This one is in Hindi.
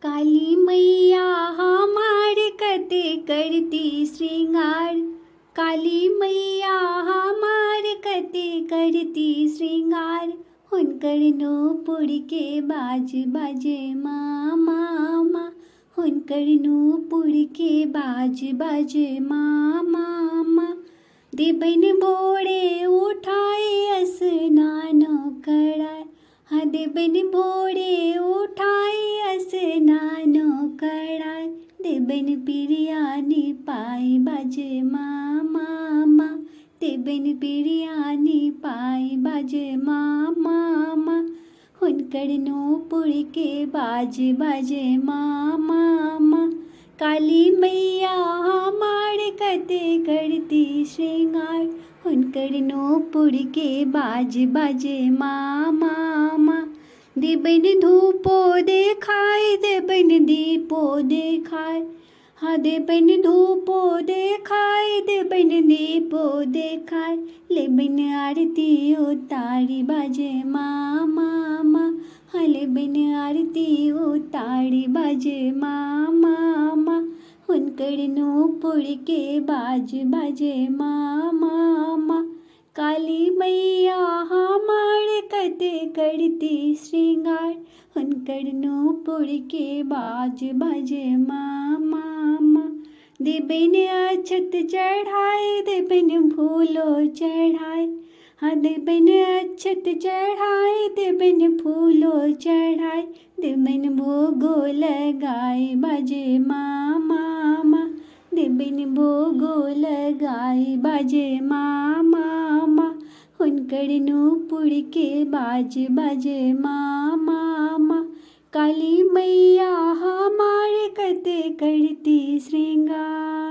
काली मैया हमार कते करती श्रृंगार। काली मैया हमार कते करती श्रृंगार। हुनकर नूपुर के बाज बाजे माँ मामा। हुनकर नूपुर के बाज बाजे माँ मामा। देबन भोरे उठाए स्नान कराय। हाँ देबन भोरे उठाए स्नान कराय। देबन पिरियानी पाई बाजे माँ मामा। देबन पिरियानी पाई बाजे माँ मामा। हुनकर नूपुर के बाज बाजे माँ मामा। काली मैया हमार कते करती श्रृंगार। हुनकर नूपुर के बाज बाजे माँ मामा। देबन धूपो देखाय देबन दीपो देखाय। हाँ देबन धूपो देखाय देबन दीपो देखाय। लेबन आरती उतारी बाजे माँ मामा। हाँ लेबन आरती उतारी बाजे माँ मामा। हुनकर नूपुर के बाज बाजे माँ मामा। काली मैया हमार कते करती श्रृंगार। हुनकर नूपुर के बाज बाजे माँ मामा। देबन अक्षत चढ़ाए देबन फूलो चढ़ाए। हाँ देबन अक्षत चढ़ाए देबन फूलो चढ़ाए। देबन भोगो लगाए बाजे माँ मामा। देबन भोगो लगाए बाजे माँ मामा। हुनकर नूपुर के बाज बाजे माँ मामा। काली मैया हमार कते करती श्रृंगार।